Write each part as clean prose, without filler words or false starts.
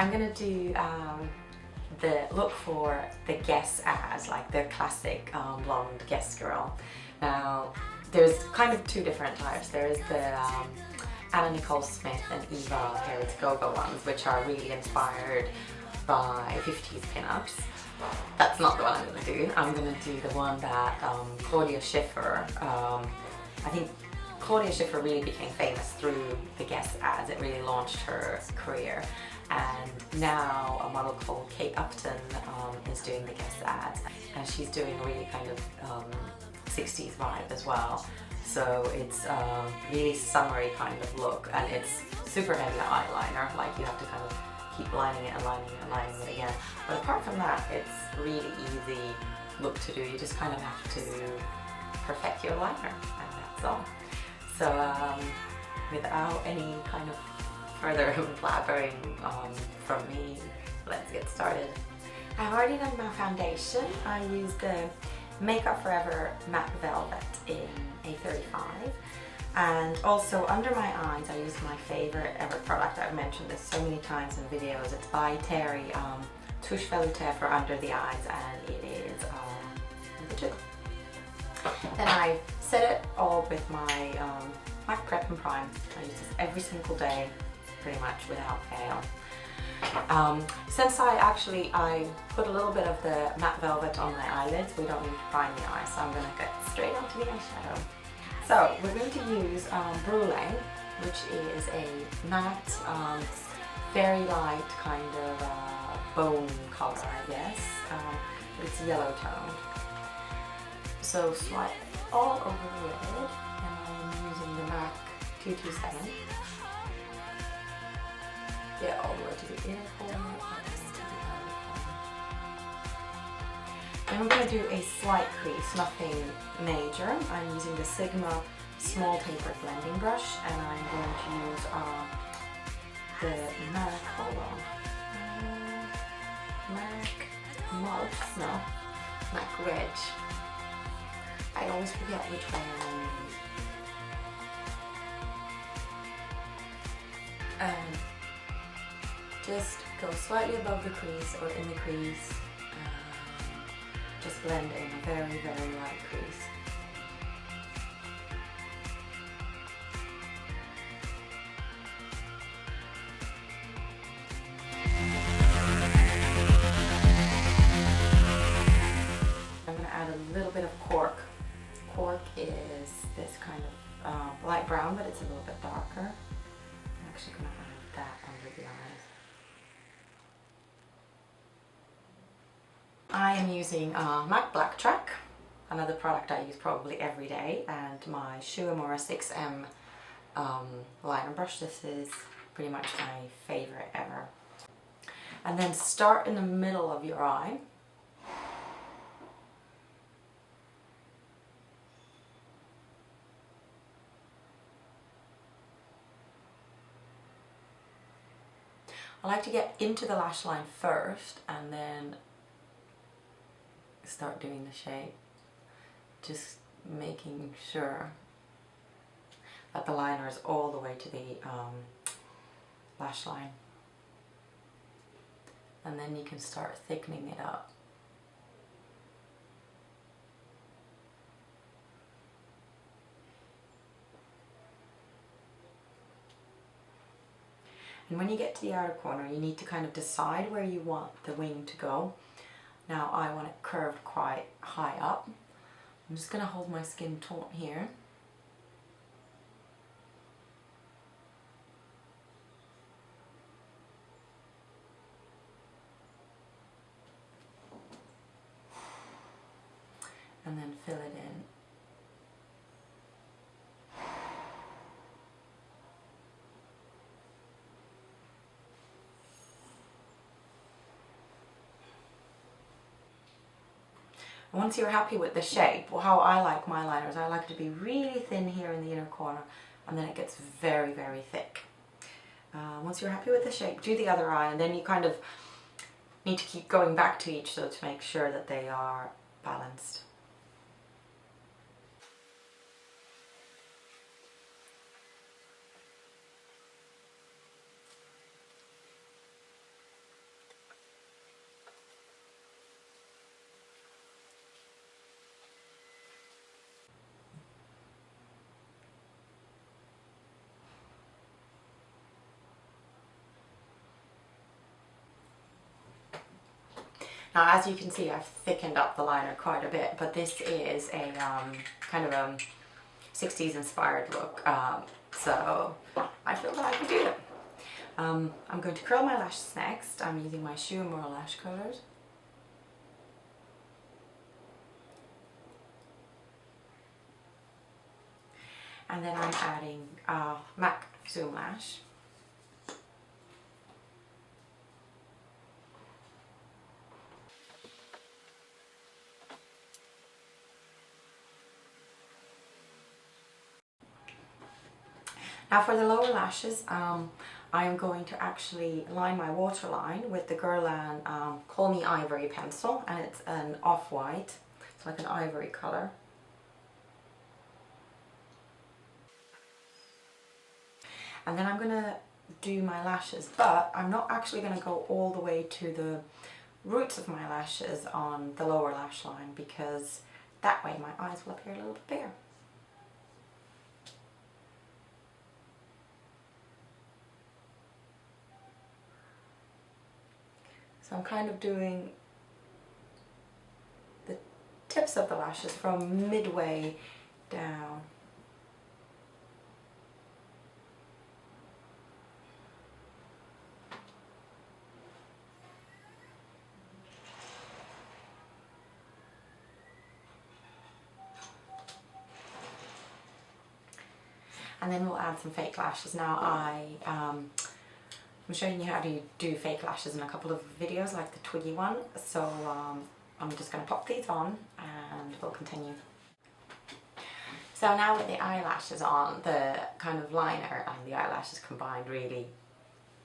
I'm gonna do the look for the Guess ads, like the classic blonde Guess girl. Now, there's kind of two different types. There's the Anna Nicole Smith and Eva Hair to Go-Go ones, which are really inspired by 50s pinups. That's not the one I'm gonna do. I'm gonna do the one that Claudia Schiffer, I think Claudia Schiffer really became famous through the Guess ads. It really launched her career. And now a model called Kate Upton is doing the Guess ads, and she's doing a really kind of 60s vibe as well. So it's a really summery kind of look, and it's super heavy eyeliner, like you have to kind of keep lining it and lining it and lining it again. But apart from that, it's really easy look to do. You just kind of have to perfect your liner, and that's all. So without any kind of further blabbering from me, let's get started. I've already done my foundation. I used the Makeup Forever Matte Velvet in A35, and also under my eyes I used my favorite ever product. I've mentioned this so many times in videos. It's by Terry, Touche Veloutee for under the eyes, and it is number 2. Then I set it all with my my Prep and Prime. I use this every single day, pretty much without fail. Since I put a little bit of the matte velvet on my eyelids, we don't need to prime the eye, so I'm going to get straight onto the eyeshadow. So we're going to use Brule, which is a matte, very light kind of bone color, I guess. But it's yellow toned. So swipe all over the lid, and I'm using the MAC 227. Get all the way to the inner corner and to the outer corner. And we're going to do a slight crease, nothing major. I'm using the Sigma small tapered blending brush, and I'm going to use the MAC, hold on, MAC Wedge. I always forget which one I use. Just go slightly above the crease or in the crease, just blend in a very, very light crease. I'm going to add a little bit of Cork. Cork is this kind of light brown, but it's a little bit darker. I'm actually going to add that under the eyes. I am using MAC Blacktrack, another product I use probably every day, and my Shuamura 6M liner brush. This is pretty much my favorite ever. And then start in the middle of your eye. I like to get into the lash line first and then start doing the shape, just making sure that the liner is all the way to the lash line, and then you can start thickening it up. And when you get to the outer corner, you need to kind of decide where you want the wing to go. Now I want it curved quite high up. I'm just going to hold my skin taut here. And then fill it in. Once you're happy with the shape, well, how I like my liners, I like it to be really thin here in the inner corner, and then it gets very, very thick. Once you're happy with the shape, do the other eye, and then you kind of need to keep going back to each so to make sure that they are balanced. Now, as you can see, I've thickened up the liner quite a bit, but this is a kind of a 60s inspired look, so I feel that I can do it. I'm going to curl my lashes next. I'm using my Shoe and More lash colors. And then I'm adding MAC Zoom Lash. Now for the lower lashes, I am going to actually line my waterline with the Guerlain Call Me Ivory pencil, and it's an off-white, it's like an ivory colour. And then I'm going to do my lashes, but I'm not actually going to go all the way to the roots of my lashes on the lower lash line, because that way my eyes will appear a little bit bigger. So I'm kind of doing the tips of the lashes from midway down. And then we'll add some fake lashes. Now I'm showing you how to do fake lashes in a couple of videos, like the Twiggy one. So I'm just going to pop these on and we'll continue. So now with the eyelashes on, the kind of liner and the eyelashes combined really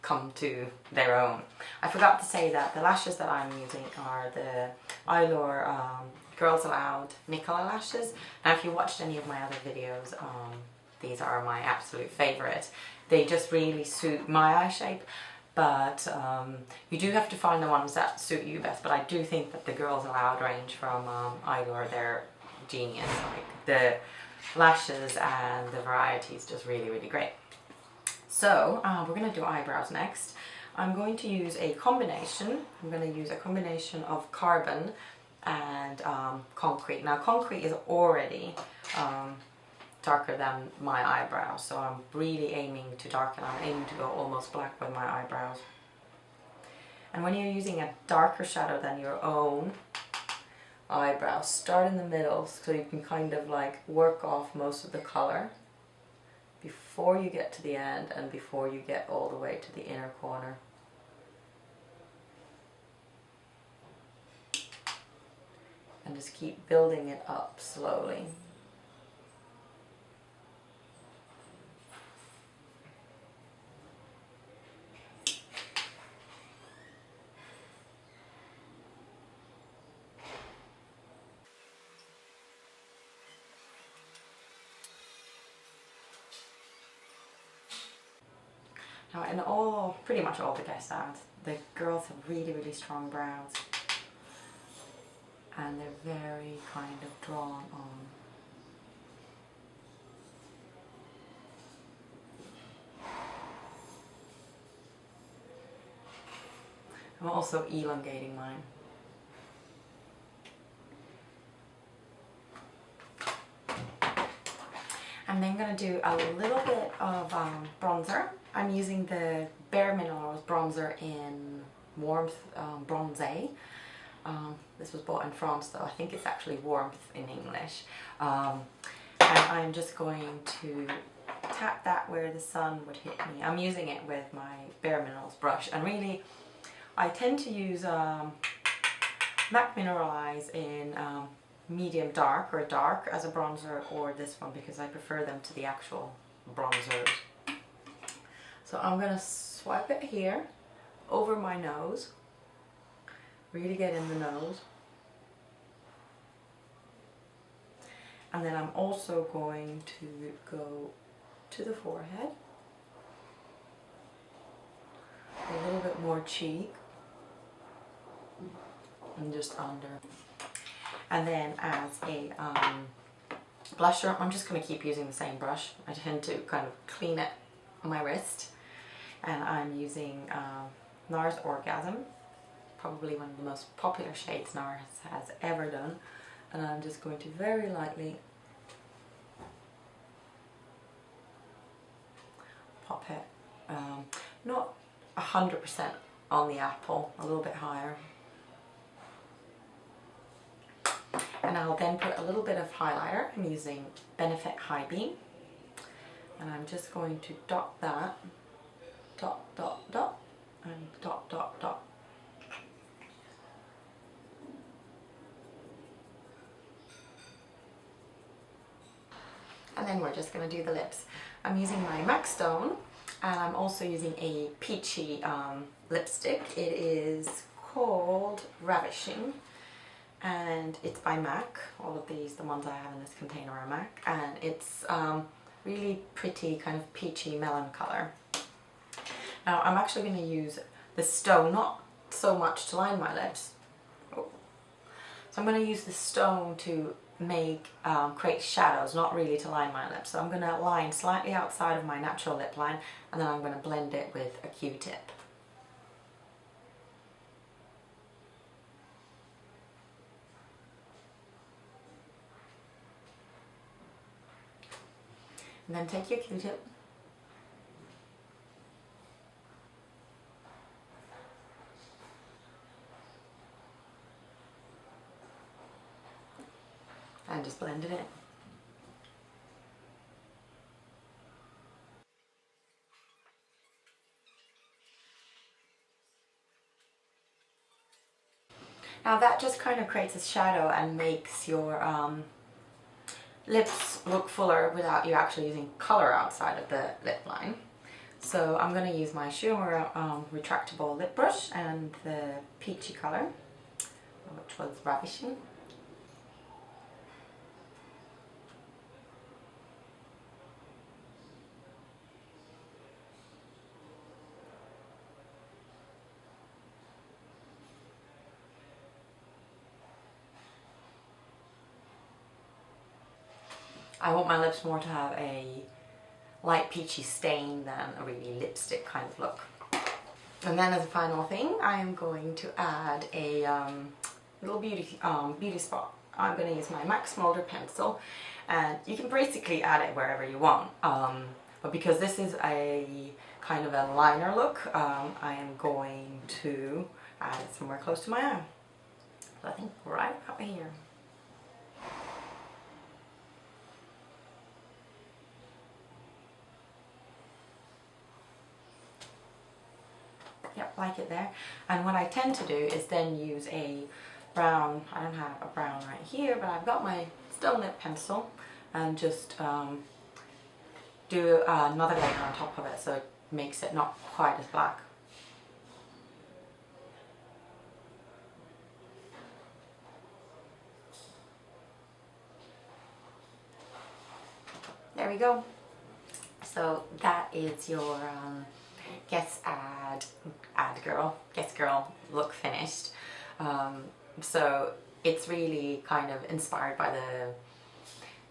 come to their own. I forgot to say that the lashes that I'm using are the Eyelure Girls Aloud Nicola lashes. Now if you watched any of my other videos, these are my absolute favourite. They just really suit my eye shape, but you do have to find the ones that suit you best. But I do think that the Girls Aloud range from Eyelure, they're genius. Like the lashes and the variety is just really, really great. So we're going to do eyebrows next. I'm going to use a combination. I'm going to use a combination of carbon and concrete. Now concrete is already darker than my eyebrows, so I'm really aiming to darken. I'm aiming to go almost black with my eyebrows. And when you're using a darker shadow than your own eyebrows, start in the middle so you can kind of like work off most of the color before you get to the end and before you get all the way to the inner corner. And just keep building it up slowly. Now in pretty much all the guest ads, the girls have really, really strong brows. And they're very kind of drawn on. I'm also elongating mine. I'm then going to do a little bit of bronzer. I'm using the Bare Minerals bronzer in Warmth Bronze. This was bought in France though, I think it's actually Warmth in English. And I'm just going to tap that where the sun would hit me. I'm using it with my Bare Minerals brush, and really I tend to use MAC Mineralize in medium dark or dark as a bronzer, or this one because I prefer them to the actual bronzers. So I'm going to swipe it here over my nose, really get in the nose, and then I'm also going to go to the forehead, a little bit more cheek, and just under. And then as a blusher, I'm just going to keep using the same brush. I tend to kind of clean it on my wrist, and I'm using Nars Orgasm probably one of the most popular shades Nars has ever done. And I'm just going to very lightly pop it, not 100% on the apple, a little bit higher. And I'll then put a little bit of highlighter. I'm using Benefit Highbeam. And I'm just going to dot that, dot, dot, dot, and dot, dot, dot. And then we're just going to do the lips. I'm using my MAC Stone, and I'm also using a peachy lipstick. It is called Ravishing, and it's by MAC. All of these, the ones I have in this container, are MAC, and it's really pretty kind of peachy melon color. Now I'm actually going to use the stone, not so much to line my lips. So I'm going to use the stone to make create shadows, not really to line my lips. So I'm going to line slightly outside of my natural lip line, and then I'm going to blend it with a Q-tip. And then take your Q-tip and just blend it in. Now that just kind of creates a shadow and makes your lips look fuller without you actually using color outside of the lip line. So I'm going to use my Schumer retractable lip brush and the peachy color, which was Ravishing. I want my lips more to have a light peachy stain than a really lipstick kind of look. And then as a final thing, I am going to add a little beauty spot. I'm going to use my MAC Smoulder pencil, and you can basically add it wherever you want. But because this is a kind of a liner look, I am going to add it somewhere close to my eye. So I think right about here. Yep, like it there. And what I tend to do is then use a brown, I don't have a brown right here, but I've got my stone lip pencil, and just do another layer on top of it so it makes it not quite as black. There we go. So that is your Guess Girl look finished. So it's really kind of inspired by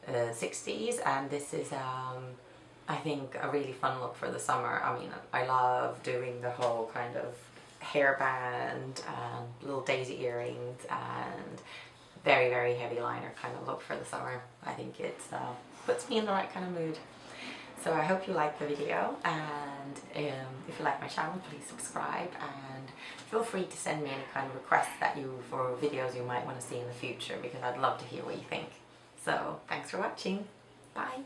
the 60s, and this is I think a really fun look for the summer. I mean, I love doing the whole kind of hairband and little daisy earrings and very, very heavy liner kind of look for the summer. I think it puts me in the right kind of mood. So I hope you liked the video, and if you like my channel, please subscribe, and feel free to send me any kind of requests for videos you might want to see in the future, because I'd love to hear what you think. So thanks for watching. Bye.